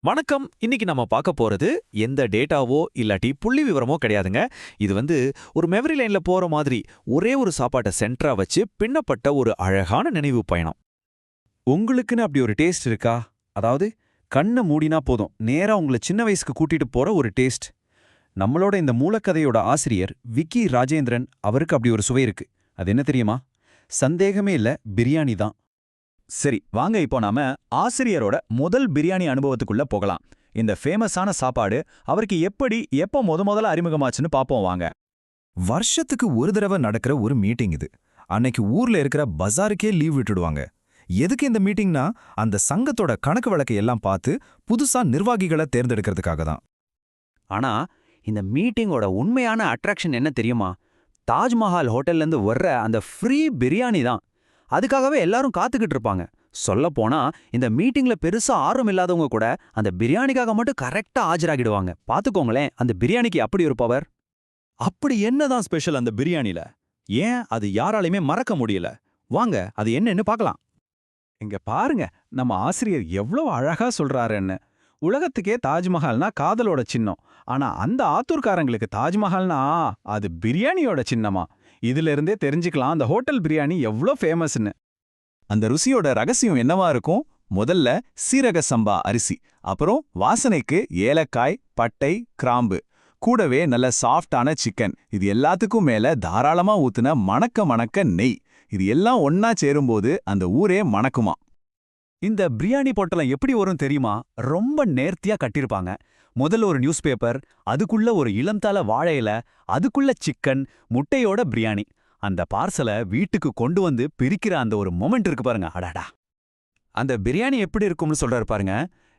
வணக்கம். இன்னைக்கு நம்ம பார்க்க போறது எந்த டேட்டாவோ இல்லாட்டி புள்ளி விவரமோ கிடையாதுங்க. இது ஒரு மெமரி லைன்ல போற மாதிரி ஒரே ஒரு சாப்பாட்ட சென்டரா வச்சு பின்னப்பட்ட ஒரு அழகான நினைவு பயணம். உங்களுக்குன்னு அப்படி ஒரு டேஸ்ட் இருக்கா? அதாவது கண்ண மூடினா போதும் நேரா உங்கள சின்ன வயசுக்கு கூட்டிட்டு போற ஒரு டேஸ்ட். நம்மளோட இந்த மூலக்கதையோட ஆசிரியர் விக்கி ராஜேந்திரன் அவருக்கு அப்படி ஒரு சுவை இருக்கு. அது என்ன தெரியுமா? சந்தேகமே இல்ல, பிரியாணி தான். சரி, வாங்க இப்போ நாம ஆசிரியரோட முதல் பிரியாணி அனுபவத்துக்குள்ள போகலாம். இந்த ஃபேமஸான சாப்பாடு அவருக்கு எப்படி எப்போ முதல்ல அறிமுகமாச்சுன்னு பாப்போம் வாங்க. வருஷத்துக்கு ஒரு தடவை நடக்கிற ஒரு மீட்டிங் இது. அன்னைக்கு ஊர்ல இருக்கிற பஜாருக்கே லீவ் விட்டுடுவாங்க. எதுக்கு இந்த மீட்டிங்னா, அந்த சங்கத்தோட கணக்கு வழக்கை எல்லாம் பார்த்து புதுசா நிர்வாகிகளை தேர்ந்தெடுக்கிறதுக்காக தான். ஆனா இந்த மீட்டிங்கோட உண்மையான அட்ராக்ஷன் என்ன தெரியுமா? தாஜ்மஹால் ஹோட்டல்ல இருந்து வர்ற அந்த ஃப்ரீ பிரியாணி தான். அதுக்காகவே எல்லாரும் காத்துக்கிட்டு இருப்பாங்க. சொல்லப் போனா இந்த மீட்டிங்ல பெருசா ஆர்வம் இல்லாதவங்க கூட அந்த பிரியாணிக்காக மட்டும் கரெக்டா ஆஜராகிடுவாங்க. பாத்துக்கோங்களேன், அந்த பிரியாணிக்கு அப்படி ஒரு பவர். அப்படி என்னதான் ஸ்பெஷல் அந்த பிரியாணில? ஏன் அது யாராலையுமே மறக்க முடியல? வாங்க அது என்னன்னு பார்க்கலாம். இங்க பாருங்க, நம்ம ஆசிரியர் எவ்வளவு அழகா சொல்றாருன்னு. உலகத்துக்கே தாஜ்மஹால்னா காதலோட சின்னம். ஆனா அந்த ஆத்தூர்காரங்களுக்கு தாஜ்மஹால்னா அது பிரியாணியோட சின்னமா. இதுல இருந்தே தெரிஞ்சுக்கலாம் அந்த ஹோட்டல் பிரியாணி எவ்வளோ ஃபேமஸ்னு. அந்த ருசியோட ரகசியம் என்னவா இருக்கும்? முதல்ல சீரக சம்பா அரிசி, அப்புறம் வாசனைக்கு ஏலக்காய், பட்டை, கிராம்பு, கூடவே நல்ல சாஃப்டான சிக்கன். இது எல்லாத்துக்கும் மேல தாராளமா ஊத்துன மணக்க மணக்க நெய். இது எல்லாம் ஒன்னா சேரும்போது அந்த ஊரே மணக்குமா. இந்த பிரியாணி பொட்டலம் எப்படி வரும் தெரியுமா? ரொம்ப நேர்த்தியா கட்டியிருப்பாங்க. முதல்ல ஒரு நியூஸ் பேப்பர், அதுக்குள்ள ஒரு இளம்தால வாழை இலை, அதுக்குள்ள சிக்கன், முட்டையோட பிரியாணி. அந்த பார்சலை வீட்டுக்கு கொண்டு வந்து பிரிக்கிற அந்த ஒரு மொமெண்ட் இருக்கு பாருங்க, அடாடா. அந்த பிரியாணி எப்படி இருக்கும்னு சொல்றாரு பாருங்க.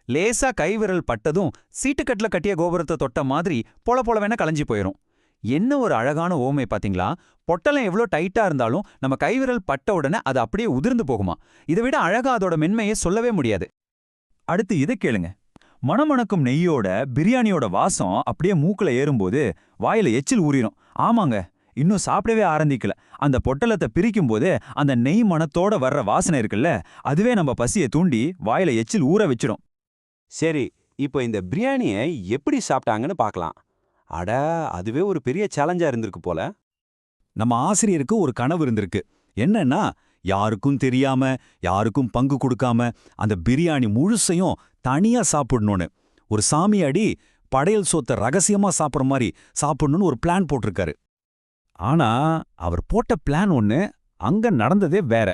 லேசா கைவிரல் பட்டதும் சீட்டுக்கட்டுல கட்டிய கோபுரத்தை தொட்ட மாதிரி பொல பொலவென கலைஞ்சி போயிரும். என்ன ஒரு அழகான ஓமை பாத்தீங்களா? பொட்டலம் எவ்வளோ டைட்டா இருந்தாலும் நம்ம கைவிரல் பட்ட உடனே அது அப்படியே உதிர்ந்து போகுமா. இதை விட அழகா அதோட மென்மையை சொல்லவே முடியாது. அடுத்து இதை கேளுங்க. மணமணக்கும் நெய்யோட பிரியாணியோட வாசம் அப்படியே மூக்குல ஏறும்போது வாயில எச்சில் ஊறிடும். ஆமாங்க, இன்னும் சாப்பிடவே ஆரம்பிக்கல. அந்த பொட்டலத்தை பிரிக்கும் போது அந்த நெய் மணத்தோட வர்ற வாசனை இருக்குல்ல, அதுவே நம்ம பசியை தூண்டி வாயில எச்சில் ஊற வச்சிடும். சரி, இப்போ இந்த பிரியாணியை எப்படி சாப்பிட்டாங்கன்னு பார்க்கலாம். அட, அதுவே ஒரு பெரிய சேலஞ்சா இருந்திருக்கு போல. நம்ம ஆசிரியருக்கு ஒரு கனவு இருந்திருக்கு. என்னன்னா, யாருக்கும் தெரியாம, யாருக்கும் பங்கு கொடுக்காம அந்த பிரியாணி முழுசையும் தனியா சாப்பிடணும்னு. ஒரு சாமியாடி படையல் சோத்த ரகசியமா சாப்பிட்ற மாதிரி சாப்பிடணும்னு ஒரு பிளான் போட்டிருக்காரு. ஆனா அவர் போட்ட பிளான் ஒண்ணு, அங்க நடந்ததே வேற.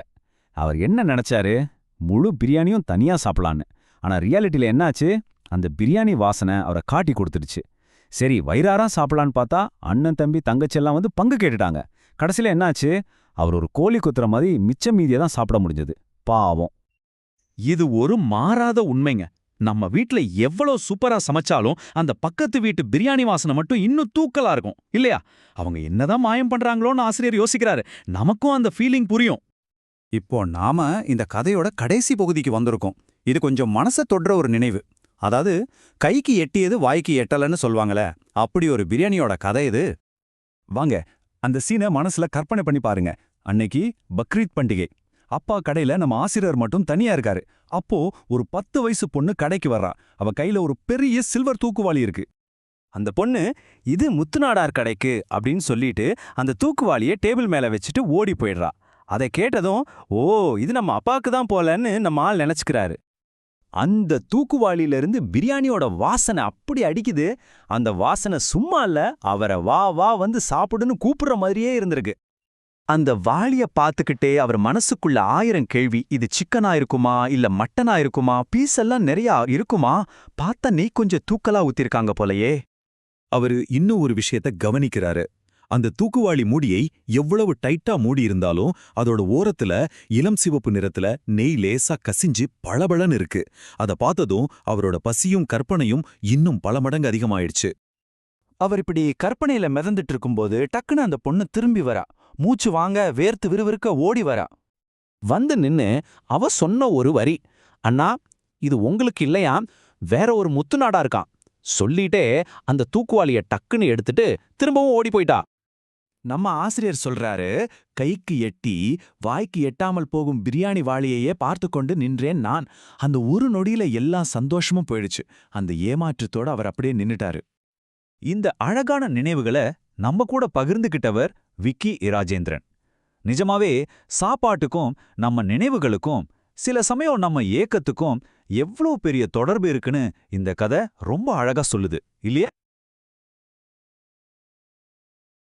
அவர் என்ன நினைச்சாரு? முழு பிரியாணியும் தனியா சாப்பிடலான்னு. ஆனா ரியாலிட்டியில என்னாச்சு? அந்த பிரியாணி வாசனை அவரை காட்டி கொடுத்துடுச்சு. சரி, வயிறாரா சாப்பிடலான்னு பார்த்தா அண்ணன் தம்பி தங்கச்செல்லாம் வந்து பங்கு கேட்டுட்டாங்க. கடைசியில என்னாச்சு? அவர் ஒரு கோழி குத்துற மாதிரி மிச்ச மீதியை தான் சாப்பிட முடிஞ்சது. பாவம். இது ஒரு மாறாத உண்மைங்க. நம்ம வீட்ல எவ்வளவு சூப்பரா சமைச்சாலும் அந்த பக்கத்து வீட்டு பிரியாணி வாசனை மட்டும் இன்னும் தூக்கலா இருக்கும் இல்லையா? அவங்க என்னதான் மாயம் பண்றாங்களோன்னு ஆசிரியர் யோசிக்கிறாரு. நமக்கும் அந்த ஃபீலிங் புரியும். இப்போ நாம இந்த கதையோட கடைசி பகுதிக்கு வந்திருக்கோம். இது கொஞ்சம் மனசை தொடுற ஒரு நினைவு. அதாவது கைக்கு எட்டியது வாய்க்கு எட்டலன்னு சொல்வாங்களே, அப்படி ஒரு பிரியாணியோட கதை இது. வாங்க அந்த சீனை மனசுல கற்பனை பண்ணி பாருங்க. அன்னைக்கு பக்ரீத் பண்டிகை. அப்பா கடையில நம்ம ஆசிரியர் மட்டும் தனியா இருக்காரு. அப்போ ஒரு 10 வயசு பொண்ணு கடைக்கு வர்றா. அவ கையில ஒரு பெரிய சில்வர் தூக்குவாளி இருக்கு. அந்த பொண்ணு, இது முத்துநாடார் கடைக்கு அப்படின்னு சொல்லிட்டு அந்த தூக்குவாளியை டேபிள் மேல வச்சுட்டு ஓடி போயிடுறா. அதை கேட்டதும், ஓ, இது நம்ம அப்பாவுக்கு தான் போலன்னு நம்ம ஆள் நினைச்சுக்கிறாரு. அந்த தூக்குவாளியிலிருந்து பிரியாணியோட வாசனை அப்படி அடிக்குது. அந்த வாசனை சும்மா இல்ல, அவரை வா வா வந்து சாப்பிடுன்னு கூப்பிடுற மாதிரியே இருந்திருக்கு. அந்த வாளிய பார்த்துக்கிட்டே அவர் மனசுக்குள்ள 1000 கேள்வி. இது சிக்கனா இருக்குமா, இல்ல மட்டனா இருக்குமா, பீஸ் எல்லாம் நிறைய இருக்குமா, பார்த்தா நெய் கொஞ்சம் தூக்கலா ஊத்திருக்காங்க போலயே. அவரு இன்னும் ஒரு விஷயத்த கவனிக்கிறாரு. அந்த தூக்குவாளி மூடியை எவ்வளவு டைட்டா மூடி இருந்தாலும் அதோட ஓரத்துல இளம் சிவப்பு நிறத்துல நெய் லேசா கசிஞ்சு பளபளன்னு இருக்கு. அத பார்த்ததும் அவரோட பசியும் கற்பனையும் இன்னும் பல மடங்கு அதிகமாயிடுச்சு. அவர் இப்படி கற்பனையில மிதந்துட்டு இருக்கும்போது டக்குன்னு அந்த பொண்ணு திரும்பி வரா. மூச்சு வாங்க வேர்த்து விறுவிறுக்க ஓடி வரா. வந்து நின்னு அவ சொன்ன ஒரு வரி, அண்ணா, இது உங்களுக்கு இல்லையா, வேற ஒரு முத்துநாடா இருக்கான் சொல்லிட்டே அந்த தூக்குவாளிய டக்குன்னு எடுத்துட்டு திரும்பவும் ஓடி போயிட்டா. நம்ம ஆசிரியர் சொல்றாரு, கைக்கு எட்டி வாய்க்கு எட்டாமல் போகும் பிரியாணி வாளியையே பார்த்து கொண்டு நின்றேன் நான். அந்த ஒரு நொடியில எல்லா சந்தோஷமும் போயிடுச்சு. அந்த ஏமாற்றத்தோட அவர் அப்படியே நின்னுட்டாரு. இந்த அழகான நினைவுகளை நம்ம கூட பகிர்ந்துகிட்டவர் விக்கி ராஜேந்திரன். நிஜமாவே சாப்பாட்டுக்கும் நம்ம நினைவுகளுக்கும் சில சமயம் நம்ம ஏக்கத்துக்கும் எவ்வளவு பெரிய தொடர்பு இருக்குன்னு இந்த கதை ரொம்ப அழகா சொல்லுது இல்லையா?